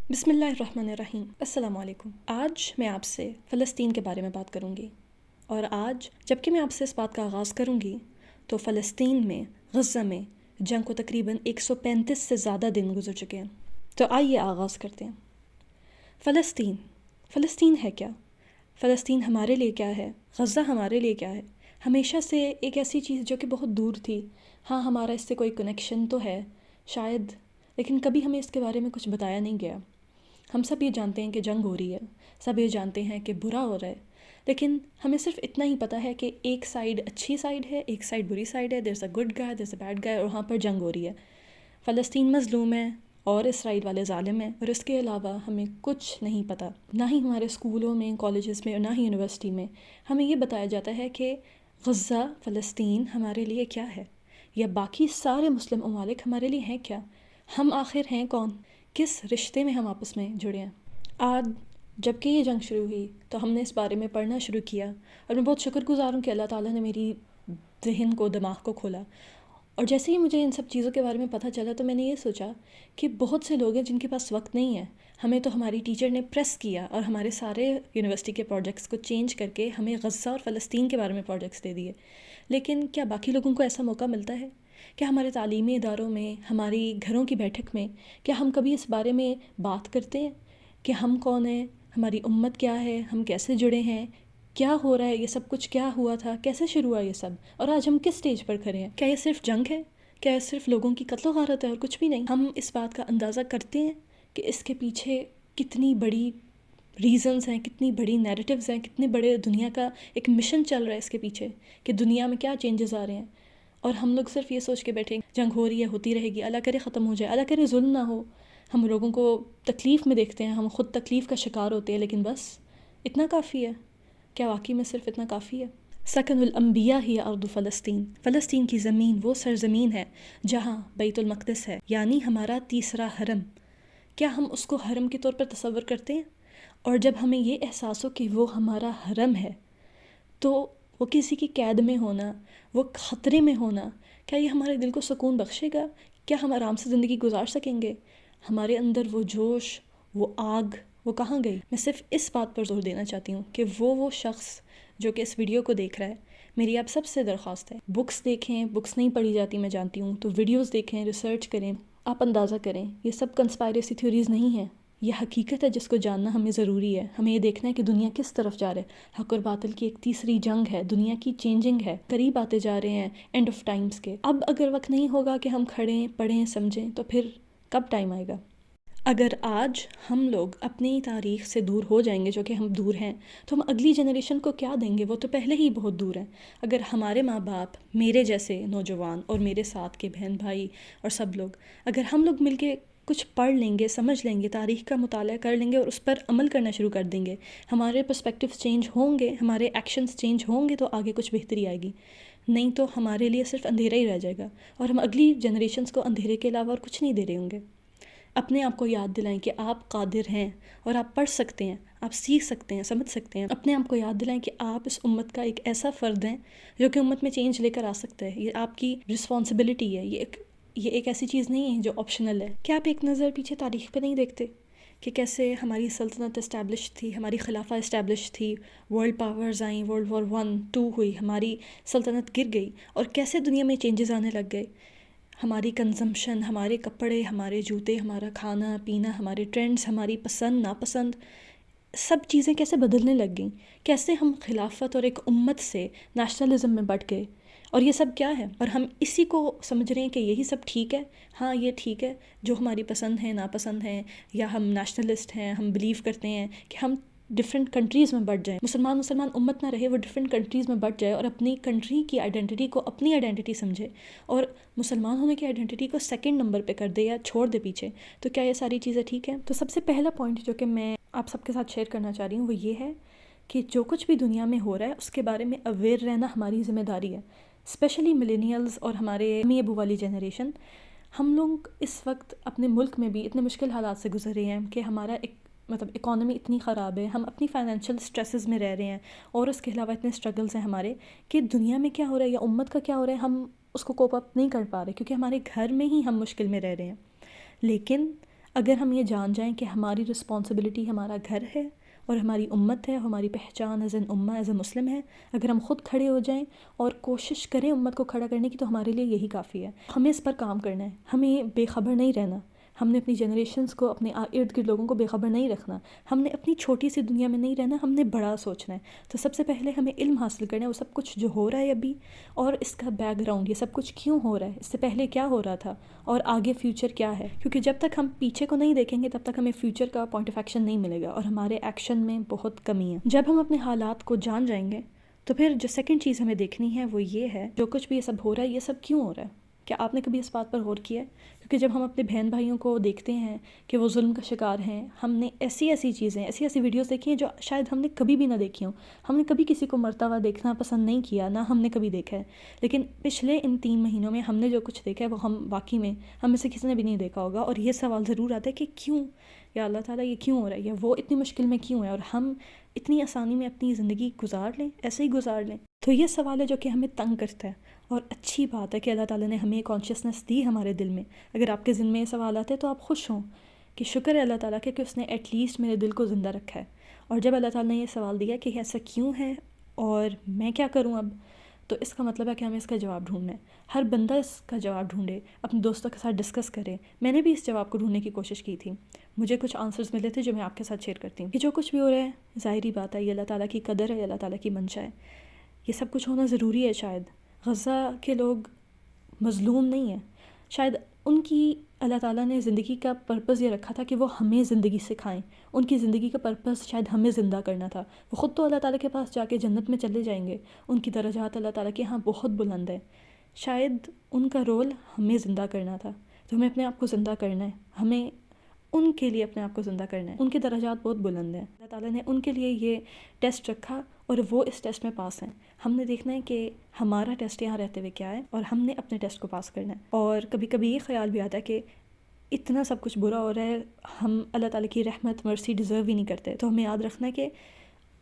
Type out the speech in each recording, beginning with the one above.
بسم اللہ الرحمن الرحیم۔ السلام علیکم۔ آج میں آپ سے فلسطین کے بارے میں بات کروں گی، اور آج جب کہ میں آپ سے اس بات کا آغاز کروں گی تو فلسطین میں، غزہ میں جنگ کو تقریباً 135 سے زیادہ دن گزر چکے ہیں۔ تو آئیے آغاز کرتے ہیں۔ فلسطین ہے کیا؟ فلسطین ہمارے لیے کیا ہے؟ غزہ ہمارے لیے کیا ہے؟ ہمیشہ سے ایک ایسی چیز جو کہ بہت دور تھی۔ ہاں، ہمارا اس سے کوئی کنیکشن تو ہے شاید، لیکن کبھی ہمیں اس کے بارے میں کچھ بتایا نہیں گیا۔ ہم سب یہ جانتے ہیں کہ جنگ ہو رہی ہے، سب یہ جانتے ہیں کہ برا ہو رہا ہے، لیکن ہمیں صرف اتنا ہی پتہ ہے کہ ایک سائیڈ اچھی سائیڈ ہے، ایک سائیڈ بری سائیڈ ہے، there's a good guy, there's a bad guy، اور وہاں پر جنگ ہو رہی ہے۔ فلسطین مظلوم ہے اور اسرائیل والے ظالم ہیں، اور اس کے علاوہ ہمیں کچھ نہیں پتہ، نہ ہی ہمارے اسکولوں میں، کالجز میں، اور نہ ہی یونیورسٹی میں ہمیں یہ بتایا جاتا ہے کہ غزہ، فلسطین ہمارے لیے کیا ہے، یا باقی سارے مسلم ممالک ہمارے لیے ہیں کیا، ہم آخر ہیں کون، کس رشتے میں ہم آپس میں جڑے ہیں۔ آج جب کہ یہ جنگ شروع ہوئی تو ہم نے اس بارے میں پڑھنا شروع کیا، اور میں بہت شکر گزار ہوں کہ اللہ تعالیٰ نے میری ذہن کو، دماغ کو کھولا، اور جیسے ہی مجھے ان سب چیزوں کے بارے میں پتہ چلا تو میں نے یہ سوچا کہ بہت سے لوگ ہیں جن کے پاس وقت نہیں ہے۔ ہمیں تو ہماری ٹیچر نے پریس کیا اور ہمارے سارے یونیورسٹی کے پروجیکٹس کو چینج کر کے ہمیں غزہ اور فلسطین کے بارے میں پروجیکٹس دے دیے، لیکن کیا باقی لوگوں کو ایسا موقع ملتا ہے؟ کیا ہمارے تعلیمی اداروں میں، ہماری گھروں کی بیٹھک میں، کیا ہم کبھی اس بارے میں بات کرتے ہیں کہ ہم کون ہیں، ہماری امت کیا ہے، ہم کیسے جڑے ہیں، کیا ہو رہا ہے، یہ سب کچھ کیا ہوا تھا، کیسے شروع ہوا یہ سب، اور آج ہم کس سٹیج پر کھڑے ہیں؟ کیا یہ صرف جنگ ہے؟ کیا یہ صرف لوگوں کی قتل و غارت ہے اور کچھ بھی نہیں؟ ہم اس بات کا اندازہ کرتے ہیں کہ اس کے پیچھے کتنی بڑی ریزنز ہیں، کتنی بڑی نیریٹیوز ہیں، کتنے بڑے دنیا کا ایک مشن چل رہا ہے اس کے پیچھے، کہ دنیا میں کیا چینجز آ رہے ہیں، اور ہم لوگ صرف یہ سوچ کے بیٹھے ہیں جنگ ہو رہی ہے، ہوتی رہے گی، اللہ کرے ختم ہو جائے، اللہ کرے ظلم نہ ہو۔ ہم لوگوں کو تکلیف میں دیکھتے ہیں، ہم خود تکلیف کا شکار ہوتے ہیں، لیکن بس اتنا کافی ہے؟ کیا واقعی میں صرف اتنا کافی ہے؟ سکن الانبیاء ہی ارض فلسطین، فلسطین کی زمین وہ سرزمین ہے جہاں بیت المقدس ہے، یعنی ہمارا تیسرا حرم۔ کیا ہم اس کو حرم کے طور پر تصور کرتے ہیں؟ اور جب ہمیں یہ احساس ہو کہ وہ ہمارا حرم ہے، تو وہ کسی کی قید میں ہونا، وہ خطرے میں ہونا، کیا یہ ہمارے دل کو سکون بخشے گا؟ کیا ہم آرام سے زندگی گزار سکیں گے؟ ہمارے اندر وہ جوش، وہ آگ، وہ کہاں گئی؟ میں صرف اس بات پر زور دینا چاہتی ہوں کہ وہ شخص جو کہ اس ویڈیو کو دیکھ رہا ہے، میری آپ سب سے درخواست ہے، بکس دیکھیں، بکس نہیں پڑھی جاتی میں جانتی ہوں، تو ویڈیوز دیکھیں، ریسرچ کریں، آپ اندازہ کریں، یہ سب کنسپائریسی تھیوریز نہیں ہیں، یہ حقیقت ہے جس کو جاننا ہمیں ضروری ہے۔ ہمیں یہ دیکھنا ہے کہ دنیا کس طرف جا رہا ہے، حق اور باطل کی ایک تیسری جنگ ہے، دنیا کی چینجنگ ہے، قریب آتے جا رہے ہیں اینڈ آف ٹائمز کے۔ اب اگر وقت نہیں ہوگا کہ ہم کھڑیں، پڑھیں، سمجھیں، تو پھر کب ٹائم آئے گا؟ اگر آج ہم لوگ اپنی تاریخ سے دور ہو جائیں گے، جو کہ ہم دور ہیں، تو ہم اگلی جنریشن کو کیا دیں گے؟ وہ تو پہلے ہی بہت دور ہیں۔ اگر ہمارے ماں باپ، میرے جیسے نوجوان اور میرے ساتھ کے بہن بھائی اور سب لوگ، اگر ہم لوگ مل کے کچھ پڑھ لیں گے، سمجھ لیں گے، تاریخ کا مطالعہ کر لیں گے اور اس پر عمل کرنا شروع کر دیں گے، ہمارے پرسپیکٹیوز چینج ہوں گے، ہمارے ایکشنز چینج ہوں گے، تو آگے کچھ بہتری آئے گی، نہیں تو ہمارے لیے صرف اندھیرا ہی رہ جائے گا، اور ہم اگلی جنریشنز کو اندھیرے کے علاوہ اور کچھ نہیں دے رہے ہوں گے۔ اپنے آپ کو یاد دلائیں کہ آپ قادر ہیں اور آپ پڑھ سکتے ہیں، آپ سیکھ سکتے ہیں، سمجھ سکتے ہیں۔ اپنے آپ کو یاد دلائیں کہ آپ اس امت کا ایک ایسا فرد ہیں جو کہ امت میں چینج لے کر آ سکتا ہے، یہ آپ کی رسپانسبلٹی ہے، یہ ایک ایسی چیز نہیں ہے جو آپشنل ہے۔ کیا آپ ایک نظر پیچھے تاریخ پہ نہیں دیکھتے کہ کیسے ہماری سلطنت اسٹیبلش تھی، ہماری خلافہ اسٹیبلش تھی، ورلڈ پاورز آئیں، ورلڈ وار 1 2 ہوئی، ہماری سلطنت گر گئی، اور کیسے دنیا میں چینجز آنے لگ گئے؟ ہماری کنزمپشن، ہمارے کپڑے، ہمارے جوتے، ہمارا کھانا پینا، ہمارے ٹرینڈز، ہماری پسند ناپسند، سب چیزیں کیسے بدلنے لگ گئیں، کیسے ہم خلافت اور ایک امت سے نیشنلزم میں بٹ گئے، اور یہ سب کیا ہے؟ اور ہم اسی کو سمجھ رہے ہیں کہ یہی سب ٹھیک ہے، ہاں یہ ٹھیک ہے جو ہماری پسند ہے، ناپسند ہیں، یا ہم نیشنلسٹ ہیں، ہم بلیو کرتے ہیں کہ ہم ڈفرینٹ کنٹریز میں بٹ جائیں، مسلمان امت نہ رہے، وہ ڈفرینٹ کنٹریز میں بٹ جائے اور اپنی کنٹری کی آئیڈینٹی کو اپنی آئیڈینٹی سمجھے، اور مسلمان ہونے کی آئیڈینٹی کو سیکنڈ نمبر پہ کر دے یا چھوڑ دے پیچھے، تو کیا یہ ساری چیزیں ٹھیک ہیں؟ تو سب سے پہلا پوائنٹ جو کہ میں آپ سب کے ساتھ شیئر کرنا چاہ رہی ہوں وہ یہ ہے کہ جو کچھ بھی دنیا میں ہو رہا ہے اس کے بارے میں اویئر رہنا ہماری ذمہ داری ہے، اسپیشلی ملینیلز اور ہمارے امی ابو والی جنریشن۔ ہم لوگ اس وقت اپنے ملک میں بھی اتنے مشکل حالات سے گزر رہے ہیں کہ ہمارا اکانومی اتنی خراب ہے، ہم اپنی فائنینشیل سٹریسز میں رہ رہے ہیں، اور اس کے علاوہ اتنے سٹرگلز ہیں ہمارے کہ دنیا میں کیا ہو رہا ہے یا امت کا کیا ہو رہا ہے ہم اس کو کوپ اپ نہیں کر پا رہے، کیونکہ ہمارے گھر میں ہی ہم مشکل میں رہ رہے ہیں۔ لیکن اگر ہم یہ جان جائیں کہ ہماری رسپانسبلٹی ہمارا گھر ہے اور ہماری امت ہے، ہماری پہچان ایز این امہ ایز اے مسلم ہے، اگر ہم خود کھڑے ہو جائیں اور کوشش کریں امت کو کھڑا کرنے کی، تو ہمارے لیے یہی کافی ہے۔ ہمیں اس پر کام کرنا ہے، ہمیں بے خبر نہیں رہنا، ہم نے اپنی جنریشنز کو، اپنے ارد گرد لوگوں کو بے خبر نہیں رکھنا، ہم نے اپنی چھوٹی سی دنیا میں نہیں رہنا، ہم نے بڑا سوچنا ہے۔ تو سب سے پہلے ہمیں علم حاصل کرنا ہے وہ سب کچھ جو ہو رہا ہے ابھی، اور اس کا بیک گراؤنڈ، یہ سب کچھ کیوں ہو رہا ہے، اس سے پہلے کیا ہو رہا تھا، اور آگے فیوچر کیا ہے۔ کیونکہ جب تک ہم پیچھے کو نہیں دیکھیں گے تب تک ہمیں فیوچر کا پوائنٹ آف ایکشن نہیں ملے گا، اور ہمارے ایکشن میں بہت کمی ہے۔ جب ہم اپنے حالات کو جان جائیں گے تو پھر جو سیکنڈ چیز ہمیں دیکھنی ہے وہ یہ ہے، جو کچھ بھی یہ سب ہو رہا ہے یہ سب کیوں ہو رہا ہے۔ کیا آپ نے کبھی اس بات پر غور کیا ہے؟ کیونکہ جب ہم اپنے بہن بھائیوں کو دیکھتے ہیں کہ وہ ظلم کا شکار ہیں، ہم نے ایسی چیزیں، ایسی ویڈیوز دیکھی ہیں جو شاید ہم نے کبھی بھی نہ دیکھی ہوں۔ ہم نے کبھی کسی کو مرتا ہوا دیکھنا پسند نہیں کیا، نہ ہم نے کبھی دیکھا ہے، لیکن پچھلے ان 3 مہینوں میں ہم نے جو کچھ دیکھا ہے وہ ہم واقعی میں ہم میں سے کسی نے بھی نہیں دیکھا ہوگا۔ اور یہ سوال ضرور آتا ہے کہ کیوں، یا اللہ تعالیٰ یہ کیوں ہو رہا ہے، یا وہ اتنی مشکل میں کیوں ہے، اور ہم اتنی آسانی میں اپنی زندگی گزار لیں، ایسے ہی گزار لیں۔ تو یہ سوال ہے جو کہ ہمیں تنگ کرتا ہے، اور اچھی بات ہے کہ اللہ تعالیٰ نے ہمیں کانشیسنس دی ہمارے دل میں۔ اگر آپ کے ذہن میں یہ سوال آتے ہیں تو آپ خوش ہوں کہ شکر ہے اللہ تعالیٰ کہ اس نے ایٹ لیسٹ میرے دل کو زندہ رکھا ہے۔ اور جب اللہ تعالیٰ نے یہ سوال دیا کہ ایسا کیوں ہے اور میں کیا کروں اب، تو اس کا مطلب ہے کہ ہمیں اس کا جواب ڈھونڈنا ہے۔ ہر بندہ اس کا جواب ڈھونڈے، اپنے دوستوں کے ساتھ ڈسکس کرے۔ میں نے بھی اس جواب کو ڈھونڈنے کی کوشش کی تھی، مجھے کچھ آنسرز ملے تھے جو میں آپ کے ساتھ شیئر کرتی ہوں کہ جو کچھ بھی ہو رہا ہے ظاہری بات ہے، یہ اللہ تعالیٰ کی قدر ہے، اللہ تعالیٰ کی منشا ہے، یہ سب کچھ ہونا ضروری ہے۔ شاید غزہ کے لوگ مظلوم نہیں ہیں، شاید ان کی اللہ تعالیٰ نے زندگی کا پرپس یہ رکھا تھا کہ وہ ہمیں زندگی سکھائیں، ان کی زندگی کا پرپس شاید ہمیں زندہ کرنا تھا۔ وہ خود تو اللہ تعالیٰ کے پاس جا کے جنت میں چلے جائیں گے، ان کی درجات اللہ تعالیٰ کے ہاں بہت بلند ہے، شاید ان کا رول ہمیں زندہ کرنا تھا۔ تو ہمیں اپنے آپ کو زندہ کرنا ہے، ہمیں ان کے لیے اپنے آپ کو زندہ کرنا ہے، ان کے درجات بہت بلند ہیں، اللہ تعالیٰ نے ان کے لیے یہ ٹیسٹ رکھا اور وہ اس ٹیسٹ میں پاس ہیں۔ ہم نے دیکھنا ہے کہ ہمارا ٹیسٹ یہاں رہتے ہوئے کیا ہے، اور ہم نے اپنے ٹیسٹ کو پاس کرنا ہے۔ اور کبھی کبھی یہ خیال بھی آتا ہے کہ اتنا سب کچھ برا ہو رہا ہے، ہم اللہ تعالیٰ کی رحمت مرسی ڈیزرو ہی نہیں کرتے۔ تو ہمیں یاد رکھنا ہے کہ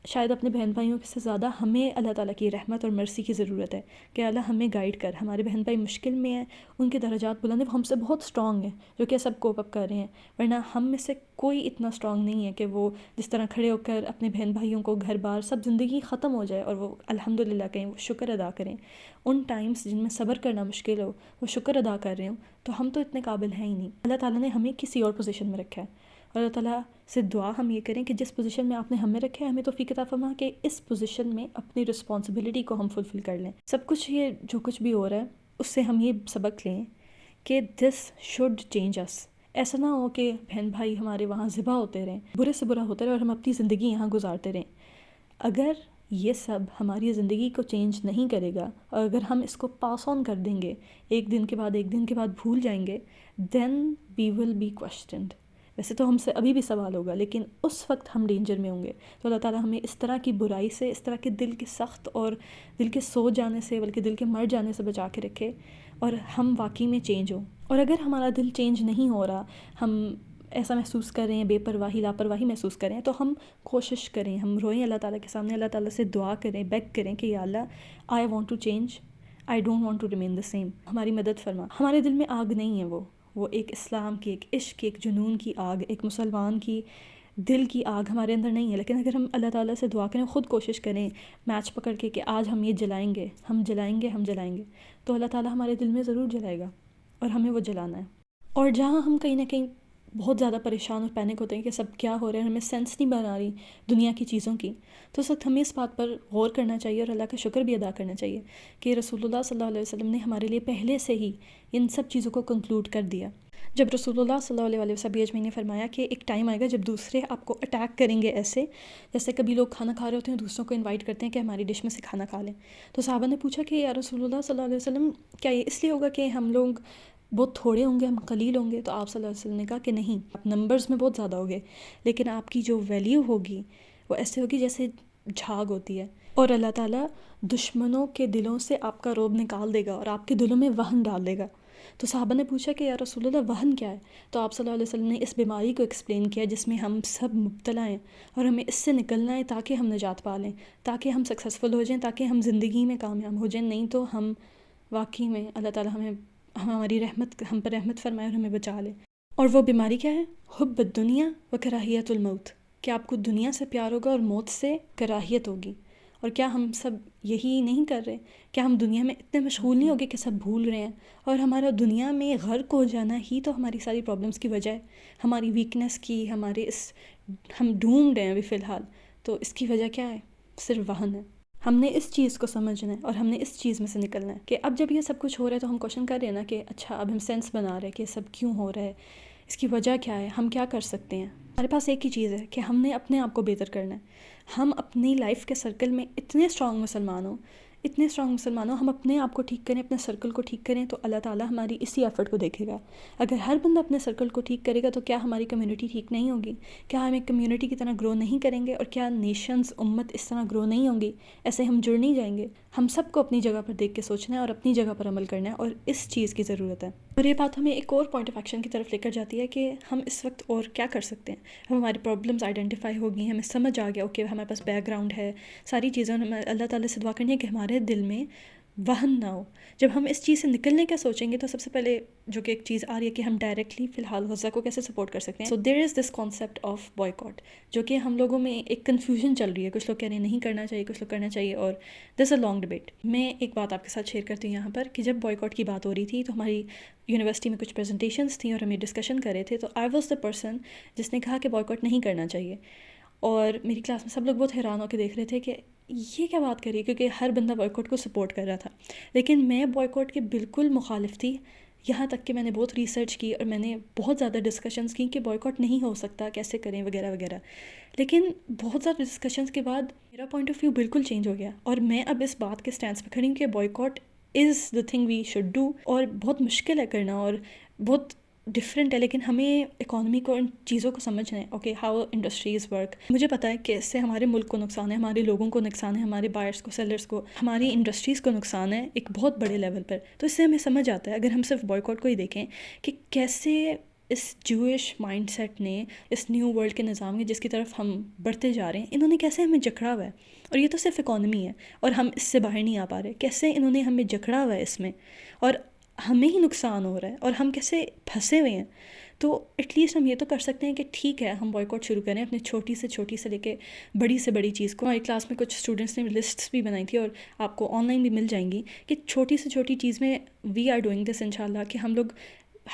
شاید اپنے بہن بھائیوں سے زیادہ ہمیں اللہ تعالیٰ کی رحمت اور مرسی کی ضرورت ہے کہ اللہ ہمیں گائیڈ کر۔ ہمارے بہن بھائی مشکل میں ہیں، ان کے درجات بلند ہیں، وہ ہم سے بہت اسٹرانگ ہیں جو کہ سب کوپ اپ کر رہے ہیں، ورنہ ہم میں سے کوئی اتنا اسٹرانگ نہیں ہے کہ وہ جس طرح کھڑے ہو کر اپنے بہن بھائیوں کو گھر بار سب زندگی ختم ہو جائے اور وہ الحمدللہ کہیں، وہ شکر ادا کریں۔ ان ٹائمز جن میں صبر کرنا مشکل ہو وہ شکر ادا کر رہے ہوں، تو ہم تو اتنے قابل ہیں ہی نہیں۔ اللہ تعالیٰ نے ہمیں کسی اور پوزیشن میں رکھا ہے، اور اللہ تعالیٰ سے دعا ہم یہ کریں کہ جس پوزیشن میں آپ نے ہمیں رکھا ہے، ہمیں توفیق عطا فرما کہ اس پوزیشن میں اپنی رسپانسبلٹی کو ہم فلفل کر لیں۔ سب کچھ یہ جو کچھ بھی ہو رہا ہے اس سے ہم یہ سبق لیں کہ دس شوڈ چینج اس۔ ایسا نہ ہو کہ بہن بھائی ہمارے وہاں ذبح ہوتے رہیں، برے سے برا ہوتے رہے، اور ہم اپنی زندگی یہاں گزارتے رہیں۔ اگر یہ سب ہماری زندگی کو چینج نہیں کرے گا، اور اگر ہم اس کو پاس آن کر دیں گے، ایک دن کے بعد بھول جائیں گے، دین وی ول بی کوشچنڈ۔ ویسے تو ہم سے ابھی بھی سوال ہوگا، لیکن اس وقت ہم ڈینجر میں ہوں گے۔ تو اللہ تعالیٰ ہمیں اس طرح کی برائی سے، اس طرح کے دل کے سخت اور دل کے سو جانے سے، بلکہ دل کے مر جانے سے بچا کے رکھے، اور ہم واقعی میں چینج ہوں۔ اور اگر ہمارا دل چینج نہیں ہو رہا، ہم ایسا محسوس کر رہے ہیں، بے پرواہی، لاپرواہی محسوس کر رہے ہیں، تو ہم کوشش کریں، ہم روئیں اللہ تعالیٰ کے سامنے، اللہ تعالیٰ سے دعا کریں، بیگ کریں کہ یا اللہ I want to change, I don't want to remain the same, ہماری مدد فرما۔ ہمارے دل میں آگ نہیں ہے، وہ ایک اسلام کی، ایک عشق کی، ایک جنون کی آگ، ایک مسلمان کی دل کی آگ ہمارے اندر نہیں ہے۔ لیکن اگر ہم اللہ تعالیٰ سے دعا کریں، خود کوشش کریں میچ پکڑ کے کہ آج ہم یہ جلائیں گے، ہم جلائیں گے، ہم جلائیں گے، تو اللہ تعالیٰ ہمارے دل میں ضرور جلائے گا، اور ہمیں وہ جلانا ہے۔ اور جہاں ہم کہیں نہ کہیں بہت زیادہ پریشان اور پینک ہوتے ہیں کہ سب کیا ہو رہا ہے، ہمیں سینس نہیں بنا رہی دنیا کی چیزوں کی، تو اس وقت ہمیں اس بات پر غور کرنا چاہیے اور اللہ کا شکر بھی ادا کرنا چاہیے کہ رسول اللہ صلی اللہ علیہ وسلم نے ہمارے لیے پہلے سے ہی ان سب چیزوں کو کنکلوڈ کر دیا۔ جب رسول اللہ صلی اللہ علیہ وسلم نے فرمایا کہ ایک ٹائم آئے گا جب دوسرے آپ کو اٹیک کریں گے، ایسے جیسے کبھی لوگ کھانا کھا رہے ہوتے ہیں، دوسروں کو انوائٹ کرتے ہیں کہ ہماری ڈش میں سے کھانا کھا لیں، تو صحابہ نے پوچھا کہ یا رسول اللہ صلی اللہ علیہ وسلم کیا یہ اس لیے ہوگا کہ ہم لوگ بہت تھوڑے ہوں گے، ہم قلیل ہوں گے؟ تو آپ صلی اللہ علیہ وسلم نے کہا کہ نہیں، آپ نمبرز میں بہت زیادہ ہوگے، لیکن آپ کی جو ویلیو ہوگی وہ ایسے ہوگی جیسے جھاگ ہوتی ہے، اور اللہ تعالیٰ دشمنوں کے دلوں سے آپ کا رعب نکال دے گا اور آپ کے دلوں میں وہن ڈال دے گا۔ تو صحابہ نے پوچھا کہ یا رسول اللہ وہن کیا ہے؟ تو آپ صلی اللہ علیہ وسلم نے اس بیماری کو ایکسپلین کیا جس میں ہم سب مبتلا ہیں، اور ہمیں اس سے نکلنا ہے تاکہ ہم نجات پا لیں، تاکہ ہم سکسیزفل ہو جائیں، تاکہ ہم زندگی میں کامیاب ہو جائیں، نہیں تو ہم واقعی میں اللہ تعالیٰ ہماری رحمت، ہم پر رحمت فرمائے اور ہمیں بچا لے۔ اور وہ بیماری کیا ہے؟ حب الدنیا و کراہیت الموت، کہ آپ کو دنیا سے پیار ہوگا اور موت سے کراہیت ہوگی۔ اور کیا ہم سب یہی نہیں کر رہے؟ کیا ہم دنیا میں اتنے مشغول نہیں ہوگے کہ سب بھول رہے ہیں؟ اور ہمارا دنیا میں غرق ہو جانا ہی تو ہماری ساری پرابلمس کی وجہ ہے، ہماری ویکنس کی، ہمارے ہم ڈومڈ ہیں ابھی فی الحال۔ تو اس کی وجہ کیا ہے؟ صرف وہن ہے۔ ہم نے اس چیز کو سمجھنا ہے اور ہم نے اس چیز میں سے نکلنا ہے کہ اب جب یہ سب کچھ ہو رہا ہے تو ہم کوشچن کر رہے ہیں نا کہ اچھا اب ہم سینس بنا رہے ہیں کہ یہ سب کیوں ہو رہا ہے، اس کی وجہ کیا ہے، ہم کیا کر سکتے ہیں۔ ہمارے پاس ایک ہی چیز ہے کہ ہم نے اپنے آپ کو بہتر کرنا ہے۔ ہم اپنی لائف کے سرکل میں اتنے اسٹرانگ مسلمان ہوں، ہم اپنے آپ کو ٹھیک کریں، اپنے سرکل کو ٹھیک کریں تو اللہ تعالیٰ ہماری اسی ایفرٹ کو دیکھے گا۔ اگر ہر بندہ اپنے سرکل کو ٹھیک کرے گا تو کیا ہماری کمیونٹی ٹھیک نہیں ہوگی؟ کیا ہم ایک کمیونٹی کی طرح گرو نہیں کریں گے؟ اور کیا نیشنز، امت اس طرح گرو نہیں ہوں گی؟ ایسے ہم جڑ نہیں جائیں گے؟ ہم سب کو اپنی جگہ پر دیکھ کے سوچنا ہے اور اپنی جگہ پر عمل کرنا ہے، اور اس چیز کی ضرورت ہے۔ اور یہ بات ہمیں ایک اور پوائنٹ آف ایکشن کی طرف لے کر جاتی ہے کہ ہم اس وقت اور کیا کر سکتے ہیں۔ ہماری پرابلمز آئیڈینٹیفائی ہو گئی، ہمیں سمجھ آ گیا اوکے ہمارے پاس بیک گراؤنڈ ہے، ساری چیزیں، ہمیں اللہ تعالیٰ سے دعا کرنی ہے کہ ہمارے دل میں وہن نہ ہو۔ جب ہم اس چیز سے نکلنے کا سوچیں گے تو سب سے پہلے جو کہ ایک چیز آ رہی ہے کہ ہم ڈائریکٹلی فی الحال غزہ کو کیسے سپورٹ کر سکتے ہیں۔ سو دیر از دس کانسیپٹ آف بوائیکاٹ، جو کہ ہم لوگوں میں ایک کنفیوژن چل رہی ہے، کچھ لوگ کہہ رہے ہیں نہیں کرنا چاہیے، کچھ لوگ کرنا چاہیے، اور دس اے لانگ ڈبیٹ۔ میں ایک بات آپ کے ساتھ شیئر کرتی ہوں یہاں پر کہ جب بوائیکاٹ کی بات ہو رہی تھی تو ہماری یونیورسٹی میں کچھ پریزنٹیشنس تھیں اور ہم یہ ڈسکشن کر رہے تھے، تو آئی واز دا پرسن جس نے کہا کہ بوائیکاٹ نہیں کرنا چاہیے۔ اور میری کلاس میں سب لوگ بہت حیران ہو کے دیکھ رہے تھے کہ یہ کیا بات کری، کیونکہ ہر بندہ بوائیکاٹ کو سپورٹ کر رہا تھا، لیکن میں بوائیکاٹ کے بالکل مخالف تھی۔ یہاں تک کہ میں نے بہت ریسرچ کی اور میں نے بہت زیادہ ڈسکشنز کی کہ بوائیکاٹ نہیں ہو سکتا، کیسے کریں وغیرہ وغیرہ، لیکن بہت زیادہ ڈسکشنز کے بعد میرا پوائنٹ آف ویو بالکل چینج ہو گیا، اور میں اب اس بات کے سٹینس پہ کھڑی ہوں کہ boycott is the thing we should do. اور بہت مشکل ہے کرنا اور بہت ڈفرینٹ ہے، لیکن ہمیں اکانومی کو، ان چیزوں کو سمجھنا ہے، اوکے ہاؤ انڈسٹریز ورک۔ مجھے پتہ ہے کہ اس سے ہمارے ملک کو نقصان ہے، ہمارے لوگوں کو نقصان ہے، ہمارے بائرس کو، سیلرس کو، ہماری انڈسٹریز کو نقصان ہے ایک بہت بڑے لیول پر۔ تو اس سے ہمیں سمجھ آتا ہے اگر ہم صرف بوائیکاٹ کو ہی دیکھیں کہ کیسے اس جوئش مائنڈ سیٹ نے، اس نیو ورلڈ کے نظام کے جس کی طرف ہم بڑھتے جا رہے ہیں، انہوں نے کیسے ہمیں جکڑا ہوا ہے۔ اور یہ تو صرف اکانومی ہے اور ہم اس سے باہر نہیں آ پا رہے، کیسے انہوں نے ہمیں جکڑا ہوا ہے اس میں، اور ہمیں ہی نقصان ہو رہا ہے اور ہم کیسے پھنسے ہوئے ہیں۔ تو ایٹ لیسٹ ہم یہ تو کر سکتے ہیں کہ ٹھیک ہے ہم بوائیکاٹ شروع کریں اپنی چھوٹی سے لے کے بڑی سے بڑی چیز کو۔ ہماری کلاس میں کچھ اسٹوڈنٹس نے لسٹس بھی بنائی تھی اور آپ کو آن لائن بھی مل جائیں گی کہ چھوٹی سے چھوٹی چیز میں وی آر ڈوئنگ دس انشاءاللہ، کہ ہم لوگ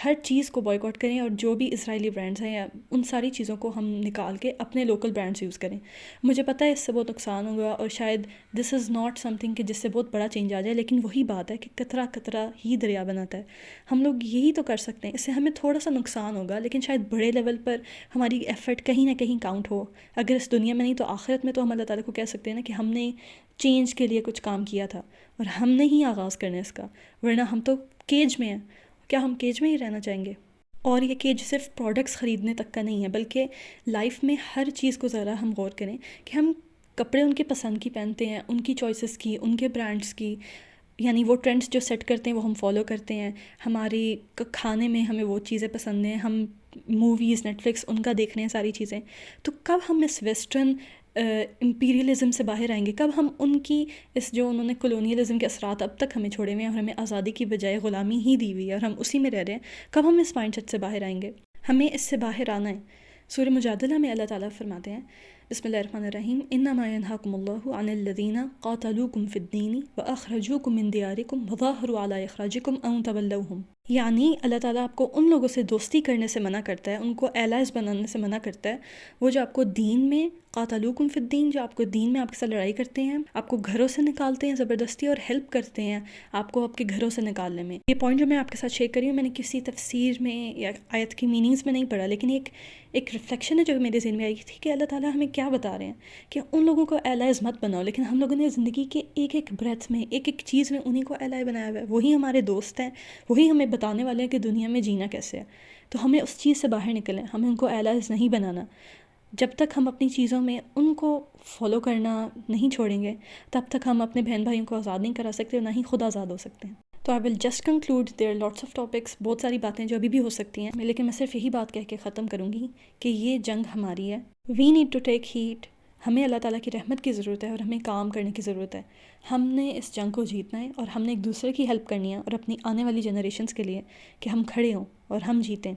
ہر چیز کو بوائیکاٹ کریں اور جو بھی اسرائیلی برانڈز ہیں یا ان ساری چیزوں کو ہم نکال کے اپنے لوکل برانڈز یوز کریں۔ مجھے پتہ ہے اس سے بہت نقصان ہوگا اور شاید دس از ناٹ سم تھنگ کہ جس سے بہت بڑا چینج آ جائے، لیکن وہی بات ہے کہ قطرہ قطرہ ہی دریا بناتا ہے۔ ہم لوگ یہی تو کر سکتے ہیں، اس سے ہمیں تھوڑا سا نقصان ہوگا لیکن شاید بڑے لیول پر ہماری ایفرٹ کہیں نہ کہیں کاؤنٹ ہو۔ اگر اس دنیا میں نہیں تو آخرت میں تو ہم اللہ تعالیٰ کو کہہ سکتے ہیں نا کہ ہم نے چینج کے لیے کچھ کام کیا تھا اور ہم نے ہی آغاز کرنا ہے اس کا، ورنہ ہم تو کیج میں ہیں۔ کیا ہم کیج میں ہی رہنا چاہیں گے؟ اور یہ کیج صرف پروڈکٹس خریدنے تک کا نہیں ہے، بلکہ لائف میں ہر چیز کو ذرا ہم غور کریں کہ ہم کپڑے ان کے پسند کی پہنتے ہیں، ان کی چوائسیز کی، ان کے برانڈس کی، یعنی وہ ٹرینڈس جو سیٹ کرتے ہیں وہ ہم فالو کرتے ہیں۔ ہماری کھانے میں ہمیں وہ چیزیں پسند ہیں، ہم موویز، نیٹفلکس ان کا دیکھ رہے ہیں ساری چیزیں۔ تو کب ہم اس ویسٹرن امپیریلزم سے باہر آئیں گے؟ کب ہم ان کی اس جو انہوں نے کولونیلزم کے اثرات اب تک ہمیں چھوڑے ہوئے ہیں اور ہمیں آزادی کی بجائے غلامی ہی دی ہوئی ہے اور ہم اسی میں رہ رہے ہیں، کب ہم اس مائنڈ سیٹ سے باہر آئیں گے؟ ہمیں اس سے باہر آنا ہے۔ سورہ مجادلہ میں اللہ تعالیٰ فرماتے ہیں بسم اللہ الرحمن الرحیم انما ينهاكم الله عن الذين قاتلوكم في الدين واخرجوكم من دياركم وظاهروا على اخراجكم ان تولوهم، یعنی اللہ تعالیٰ آپ کو ان لوگوں سے دوستی کرنے سے منع کرتا ہے، ان کو ایلائز بنانے سے منع کرتا ہے، وہ جو آپ کو دین میں قاتلوکم فی الدین، جو آپ کو دین میں آپ کے ساتھ لڑائی کرتے ہیں، آپ کو گھروں سے نکالتے ہیں زبردستی اور ہیلپ کرتے ہیں آپ کو آپ کے گھروں سے نکالنے میں۔ یہ پوائنٹ جو میں آپ کے ساتھ شیئر کری ہوں، میں نے کسی تفسیر میں یا آیت کی میننگز میں نہیں پڑھا، لیکن ایک ریفلیکشن ہے جو میرے ذہن میں آئی تھی کہ اللہ تعالیٰ ہمیں کیا بتا رہے ہیں کہ ان لوگوں کو ایلائز مت بناؤ، لیکن ہم لوگوں نے زندگی کے ایک ایک بریتھ میں، ایک ایک چیز میں انہیں کو ایلائی بنایا ہوا ہے، وہی ہمارے دوست ہیں، وہی ہمیں بتانے والے ہیں کہ دنیا میں جینا کیسے ہے۔ تو ہمیں اس چیز سے باہر نکلیں، ہمیں ان کو ایلائز نہیں بنانا۔ جب تک ہم اپنی چیزوں میں ان کو فالو کرنا نہیں چھوڑیں گے تب تک ہم اپنے بہن بھائیوں کو آزاد نہیں کرا سکتے اور نہ ہی خود آزاد ہو سکتے ہیں۔ تو I will just conclude, there are lots of topics, بہت ساری باتیں جو ابھی بھی ہو سکتی ہیں، لیکن میں صرف یہی بات کہہ کے ختم کروں گی کہ یہ جنگ ہماری ہے۔ We need to take heat, ہمیں اللہ تعالیٰ کی رحمت کی ضرورت ہے اور ہمیں کام کرنے کی ضرورت ہے۔ ہم نے اس جنگ کو جیتنا ہے اور ہم نے ایک دوسرے کی ہیلپ کرنی ہے اور اپنی آنے والی جنریشنز کے لیے کہ ہم کھڑے ہوں اور ہم جیتیں۔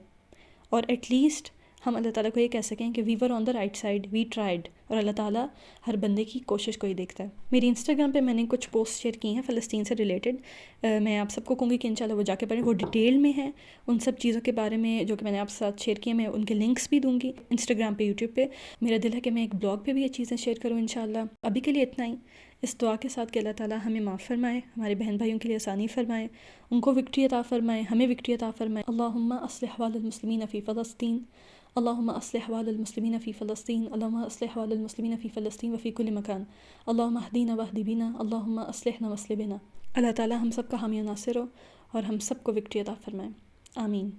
اور ایٹ لیسٹ ہم اللہ تعالیٰ کو یہ کہہ سکیں کہ we were on the right side, we tried, اور اللہ تعالیٰ ہر بندے کی کوشش کو ہی دیکھتا ہے۔ میری انسٹاگرام پہ میں نے کچھ پوسٹ شیئر کی ہیں فلسطین سے ریلیٹڈ، میں آپ سب کو کہوں گی کہ انشاءاللہ وہ جا کے پڑھیں، وہ ڈیٹیل میں ہیں ان سب چیزوں کے بارے میں جو کہ میں نے آپ ساتھ شیئر کی ہیں، میں ان کے لنکس بھی دوں گی انسٹاگرام پہ، یوٹیوب پہ۔ میرا دل ہے کہ میں ایک بلاگ پہ بھی یہ چیزیں شیئر کروں انشاءاللہ۔ ابھی کے لیے اتنا ہی، اس دعا کے ساتھ کہ اللہ تعالیٰ ہمیں معاف فرمائے، ہمارے بہن بھائیوں کے لیے آسانی فرمائے، ان کو وکٹری عطا فرمائے، ہمیں وکٹری عطا فرمائے۔ اللہم اصلح احوال المسلمین فی فلسطین، اللہم اصلح احوال المسلمین فی فلسطین، اللہم اصلح احوال المسلمین فی فلسطین وفی کل مکان، اللہم اہدینا واہد بنا، اللہم اصلحنا واصلح بنا۔ اللہ تعالیٰ ہم سب کا حامی و ناصر ہو اور ہم سب کو وکٹری عطا فرمائے، آمین۔